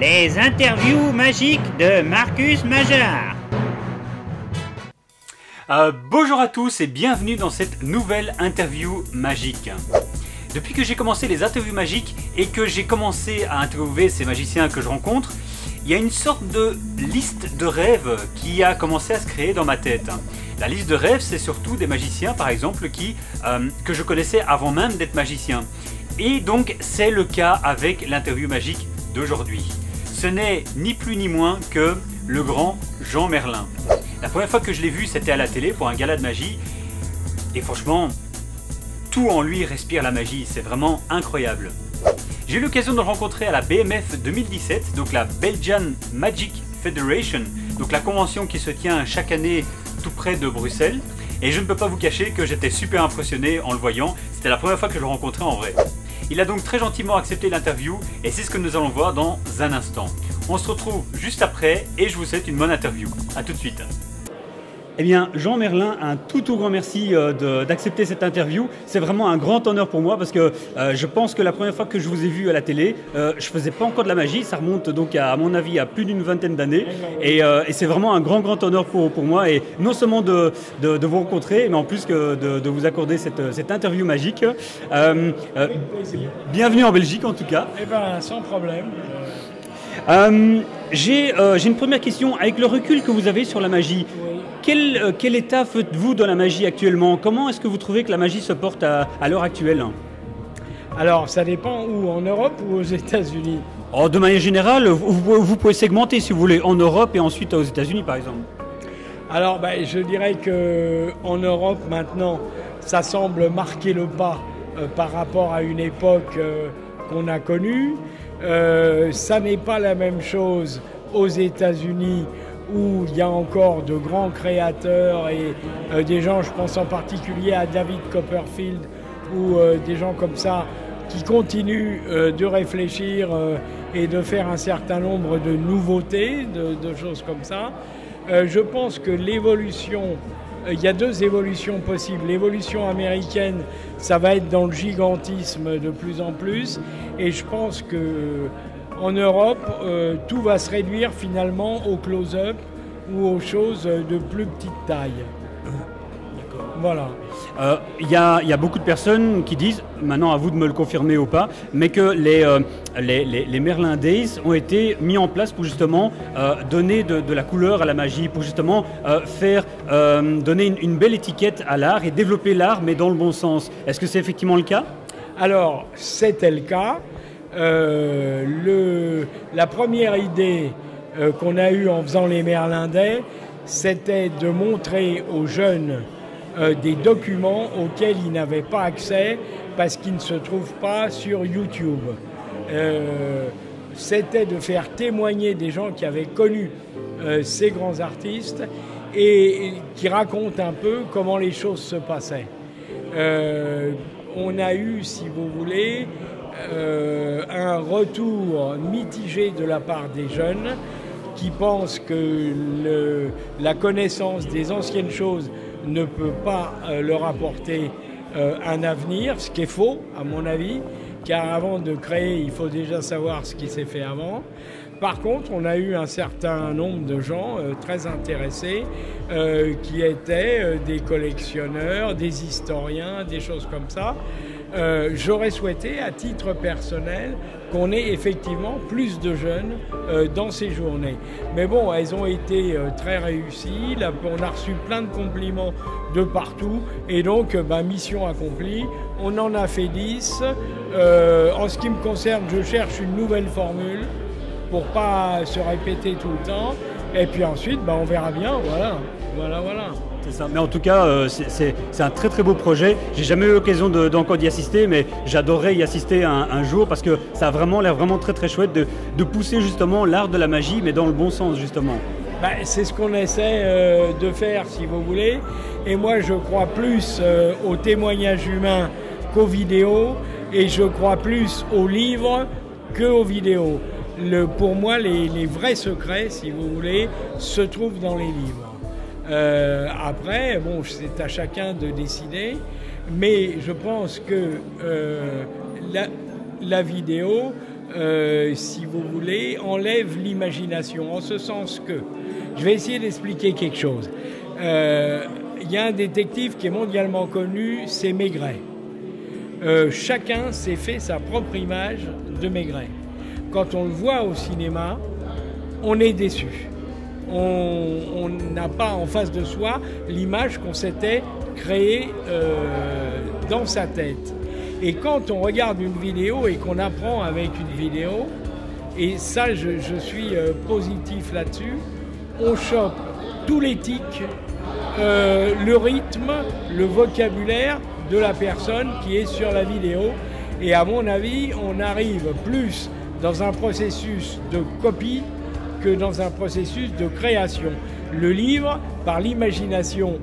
Les interviews magiques de Marcus Majard. Bonjour à tous et bienvenue dans cette nouvelle interview magique. Depuis que j'ai commencé les interviews magiques et que j'ai commencé à interviewer ces magiciens que je rencontre, il y a une sorte de liste de rêves qui a commencé à se créer dans ma tête. La liste de rêves, c'est surtout des magiciens par exemple que je connaissais avant même d'être magicien. Et donc c'est le cas avec l'interview magique d'aujourd'hui. Ce n'est ni plus ni moins que le grand Jean Merlin. La première fois que je l'ai vu, c'était à la télé pour un gala de magie. Et franchement, tout en lui respire la magie, c'est vraiment incroyable. J'ai eu l'occasion de le rencontrer à la BMF 2017, donc la Belgian Magic Federation, donc la convention qui se tient chaque année tout près de Bruxelles. Et je ne peux pas vous cacher que j'étais super impressionné en le voyant, c'était la première fois que je le rencontrais en vrai. Il a donc très gentiment accepté l'interview et c'est ce que nous allons voir dans un instant. On se retrouve juste après et je vous souhaite une bonne interview. A tout de suite. Eh bien, Jean Merlin, un tout grand merci d'accepter cette interview. C'est vraiment un grand honneur pour moi parce que je pense que la première fois que je vous ai vu à la télé, je faisais pas encore de la magie. Ça remonte donc à mon avis à plus d'une vingtaine d'années. Et c'est vraiment un grand honneur pour moi. Et non seulement de vous rencontrer, mais en plus que de vous accorder cette interview magique. Bienvenue en Belgique en tout cas. Eh bien, sans problème. J'ai une première question. Avec le recul que vous avez sur la magie, quel état faites-vous dans la magie actuellement? Comment est-ce que vous trouvez que la magie se porte à l'heure actuelle? Alors, ça dépend où, en Europe ou aux États-Unis? Oh, de manière générale, vous pouvez segmenter si vous voulez, en Europe et ensuite aux États-Unis par exemple. Alors, je dirais qu'en Europe maintenant, ça semble marquer le pas par rapport à une époque qu'on a connue. Ça n'est pas la même chose aux États-Unis où il y a encore de grands créateurs et des gens, je pense en particulier à David Copperfield ou des gens comme ça qui continuent de réfléchir et de faire un certain nombre de nouveautés, de choses comme ça. Je pense que l'évolution, il y a deux évolutions possibles. L'évolution américaine, ça va être dans le gigantisme de plus en plus et je pense que en Europe, tout va se réduire finalement au close-up ou aux choses de plus petite taille. Voilà. Il y a beaucoup de personnes qui disent, maintenant à vous de me le confirmer ou pas, mais que les Merlin Days ont été mis en place pour justement donner de la couleur à la magie, pour justement donner une belle étiquette à l'art et développer l'art, mais dans le bon sens. Est-ce que c'est effectivement le cas? Alors, c'était le cas. La première idée qu'on a eue en faisant les Merlin Days, c'était de montrer aux jeunes des documents auxquels ils n'avaient pas accès parce qu'ils ne se trouvent pas sur YouTube. C'était de faire témoigner des gens qui avaient connu ces grands artistes et qui racontent un peu comment les choses se passaient. On a eu, si vous voulez, un retour mitigé de la part des jeunes qui pensent que la connaissance des anciennes choses ne peut pas leur apporter un avenir, ce qui est faux à mon avis, car avant de créer, il faut déjà savoir ce qui s'est fait avant. Par contre, on a eu un certain nombre de gens très intéressés qui étaient des collectionneurs, des historiens, des choses comme ça. J'aurais souhaité, à titre personnel, qu'on ait effectivement plus de jeunes dans ces journées. Mais bon, elles ont été très réussies. Là, on a reçu plein de compliments de partout. Et donc, mission accomplie. On en a fait 10. En ce qui me concerne, je cherche une nouvelle formule pour pas se répéter tout le temps. Et puis ensuite, on verra bien. Voilà. C'est ça. Mais en tout cas, c'est un très beau projet. J'ai jamais eu l'occasion d'encore d'y assister, mais j'adorerais y assister un jour parce que ça a vraiment l'air très chouette de pousser justement l'art de la magie, mais dans le bon sens justement. C'est ce qu'on essaie de faire, si vous voulez. Et moi, je crois plus au témoignage humain qu'aux vidéos, et je crois plus aux livres qu'aux vidéos. Pour moi, les vrais secrets, si vous voulez, se trouvent dans les livres. Après, c'est à chacun de décider, mais je pense que la vidéo si vous voulez, enlève l'imagination, en ce sens que, je vais essayer d'expliquer quelque chose. Il y a un détective qui est mondialement connu, c'est Maigret. Chacun s'est fait sa propre image de Maigret. Quand on le voit au cinéma, on est déçu. On n'a pas en face de soi l'image qu'on s'était créée dans sa tête. Et quand on regarde une vidéo et qu'on apprend avec une vidéo, et ça je suis positif là-dessus, on chope tout l'éthique, le rythme, le vocabulaire de la personne qui est sur la vidéo. Et à mon avis, on arrive plus dans un processus de copie que dans un processus de création. Le livre, par l'imagination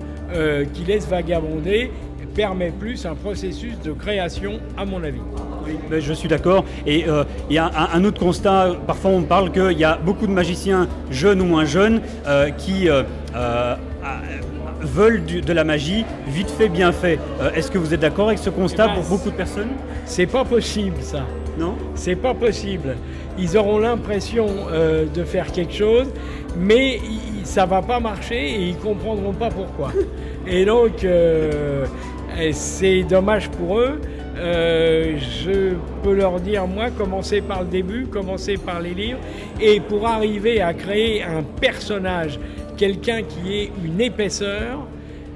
qui laisse vagabonder, permet plus un processus de création, à mon avis. Oui, je suis d'accord. Et il y a un autre constat, parfois on parle qu'il y a beaucoup de magiciens, jeunes ou moins jeunes, qui veulent de la magie vite fait, bien fait. Est-ce que vous êtes d'accord avec ce constat pour beaucoup de personnes? C'est pas possible, ça. Non? C'est pas possible. Ils auront l'impression de faire quelque chose, mais ça va pas marcher et ils comprendront pas pourquoi. Et donc, c'est dommage pour eux. Je peux leur dire, moi, commencez par le début, commencez par les livres, et pour arriver à créer un personnage, quelqu'un qui ait une épaisseur,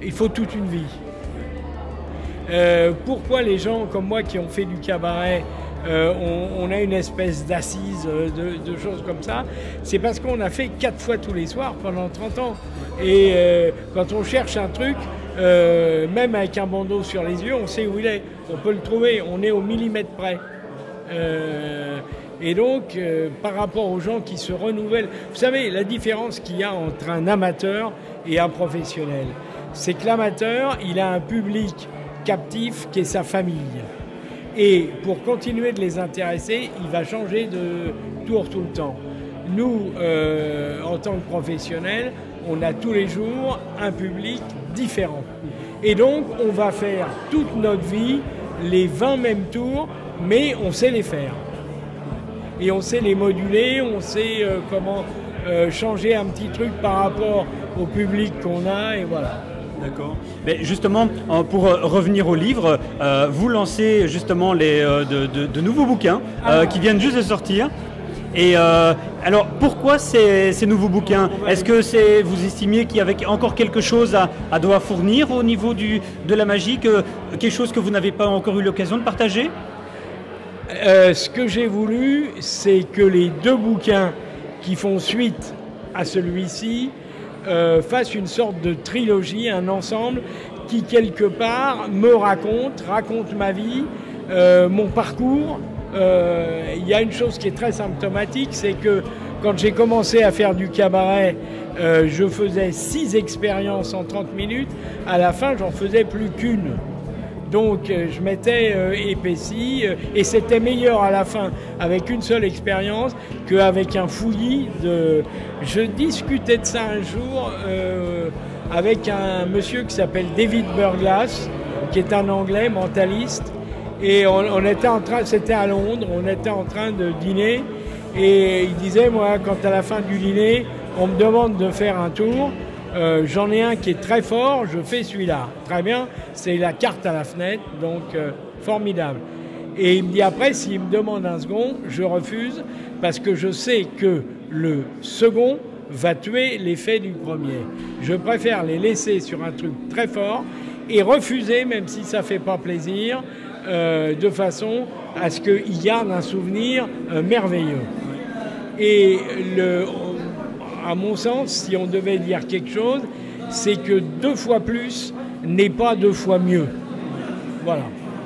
il faut toute une vie. Pourquoi les gens comme moi qui ont fait du cabaret, on a une espèce d'assise de choses comme ça? C'est parce qu'on a fait 4 fois tous les soirs pendant 30 ans. Et quand on cherche un truc, même avec un bandeau sur les yeux, on sait où il est. On peut le trouver, on est au millimètre près. Et donc, par rapport aux gens qui se renouvellent, vous savez, la différence qu'il y a entre un amateur et un professionnel, c'est que l'amateur, il a un public captif qui est sa famille. Et pour continuer de les intéresser, il va changer de tour tout le temps. Nous, en tant que professionnels, on a tous les jours un public différent. Et donc, on va faire toute notre vie les 20 mêmes tours, mais on sait les faire. Et on sait les moduler, on sait comment changer un petit truc par rapport au public qu'on a, et voilà. D'accord. Mais justement, pour revenir au livre, vous lancez justement de nouveaux bouquins qui viennent juste de sortir. Et alors, pourquoi ces nouveaux bouquins? Est-ce que vous estimiez qu'il y avait encore quelque chose à devoir fournir au niveau de la magie, quelque chose que vous n'avez pas encore eu l'occasion de partager? Ce que j'ai voulu, c'est que les 2 bouquins qui font suite à celui-ci fassent une sorte de trilogie, un ensemble qui, quelque part, me raconte ma vie, mon parcours. Il y a une chose qui est très symptomatique, c'est que quand j'ai commencé à faire du cabaret, je faisais 6 expériences en 30 minutes. À la fin, j'en faisais plus qu'une. Donc je m'étais épaissi et c'était meilleur à la fin avec une seule expérience qu'avec un fouillis de... Je discutais de ça un jour avec un monsieur qui s'appelle David Burglass, qui est un Anglais mentaliste, et on était en train, c'était à Londres, on était en train de dîner et il disait, moi, quand à la fin du dîner, on me demande de faire un tour, j'en ai un qui est très fort, je fais celui-là. Très bien, c'est la carte à la fenêtre, donc formidable. Et il me dit après, s'il me demande un second, je refuse, parce que je sais que le second va tuer l'effet du premier. Je préfère les laisser sur un truc très fort et refuser, même si ça ne fait pas plaisir, de façon à ce qu'il garde un souvenir merveilleux. Et à mon sens, si on devait dire quelque chose, c'est que 2 fois plus n'est pas 2 fois mieux. Voilà.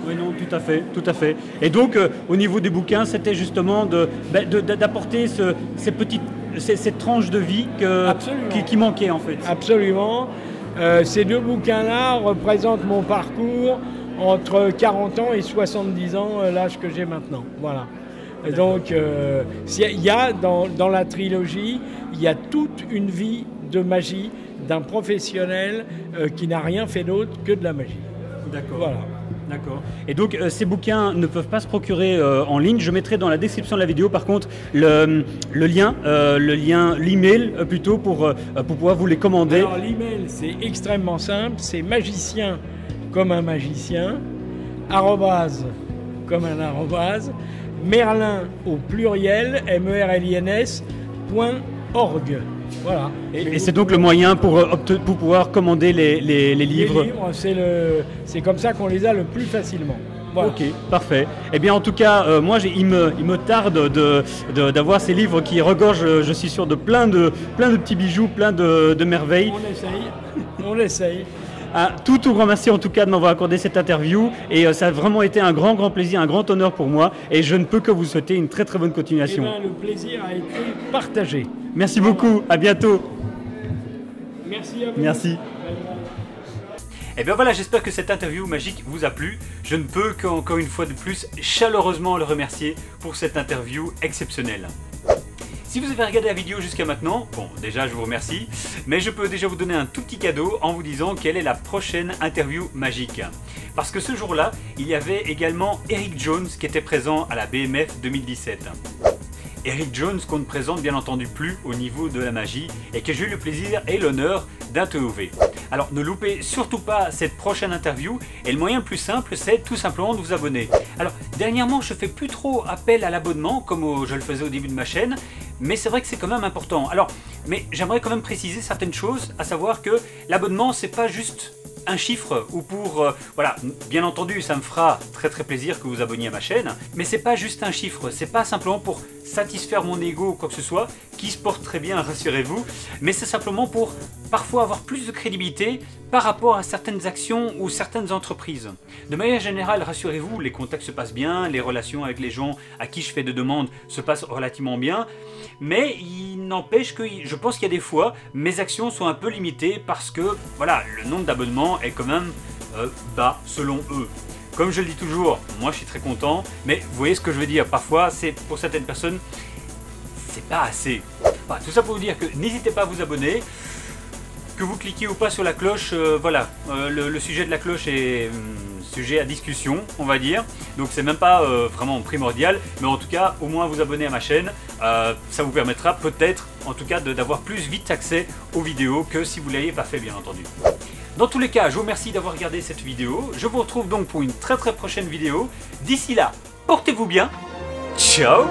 Oui, non, tout à fait, tout à fait. Et donc, au niveau des bouquins, c'était justement d'apporter cette tranche de vie qui manquait, en fait. Absolument. Ces 2 bouquins-là représentent mon parcours entre 40 ans et 70 ans, l'âge que j'ai maintenant. Voilà. Et donc, il y a dans la trilogie, il y a toute une vie de magie d'un professionnel qui n'a rien fait d'autre que de la magie. D'accord. Voilà. D'accord. Et donc ces bouquins ne peuvent pas se procurer en ligne. Je mettrai dans la description de la vidéo par contre l'email plutôt pour pouvoir vous les commander. Alors l'email c'est extrêmement simple, c'est magicien comme un magicien, arrobase comme un arrobase, Merlin au pluriel, merlins.org. Voilà. Et c'est donc le moyen pour pouvoir commander les livres. Les livres, c'est comme ça qu'on les a le plus facilement. Voilà. Ok, parfait. Eh bien, en tout cas, moi, il me tarde d'avoir ces livres qui regorgent, je suis sûr, de plein de petits bijoux, plein de merveilles. On essaye. Un tout grand merci en tout cas de m'avoir accordé cette interview et ça a vraiment été un grand plaisir, un grand honneur pour moi et je ne peux que vous souhaiter une très bonne continuation. Eh bien, le plaisir a été partagé. Merci beaucoup, à bientôt. Merci à vous. Merci. Et bien voilà, j'espère que cette interview magique vous a plu. Je ne peux qu'encore une fois de plus chaleureusement le remercier pour cette interview exceptionnelle. Si vous avez regardé la vidéo jusqu'à maintenant, bon déjà je vous remercie, mais je peux déjà vous donner un tout petit cadeau en vous disant quelle est la prochaine interview magique. Parce que ce jour-là, il y avait également Eric Jones qui était présent à la BMF 2017. Eric Jones qu'on ne présente bien entendu plus au niveau de la magie et que j'ai eu le plaisir et l'honneur d'interviewer. Alors ne loupez surtout pas cette prochaine interview et le moyen le plus simple c'est tout simplement de vous abonner. Alors dernièrement je fais plus trop appel à l'abonnement comme je le faisais au début de ma chaîne, mais c'est vrai que c'est quand même important. Alors mais j'aimerais quand même préciser certaines choses, à savoir que l'abonnement c'est pas juste un chiffre ou pour voilà, bien entendu ça me fera très plaisir que vous abonniez à ma chaîne, mais c'est pas juste un chiffre, c'est pas simplement pour satisfaire mon ego ou quoi que ce soit, qui se porte très bien, rassurez-vous, mais c'est simplement pour parfois avoir plus de crédibilité par rapport à certaines actions ou certaines entreprises. De manière générale, rassurez-vous, les contacts se passent bien, les relations avec les gens à qui je fais des demandes se passent relativement bien, mais il n'empêche que je pense qu'il y a des fois, mes actions sont un peu limitées parce que voilà, le nombre d'abonnements est quand même bas selon eux. Comme je le dis toujours, moi je suis très content, mais vous voyez ce que je veux dire, parfois c'est pour certaines personnes, c'est pas assez. Enfin, tout ça pour vous dire que n'hésitez pas à vous abonner, que vous cliquiez ou pas sur la cloche, voilà, le sujet de la cloche est sujet à discussion, on va dire, donc c'est même pas vraiment primordial, mais en tout cas, au moins vous abonner à ma chaîne, ça vous permettra peut-être, en tout cas, d'avoir plus vite accès aux vidéos que si vous ne l'ayez pas fait, bien entendu. Dans tous les cas, je vous remercie d'avoir regardé cette vidéo. Je vous retrouve donc pour une très prochaine vidéo. D'ici là, portez-vous bien. Ciao!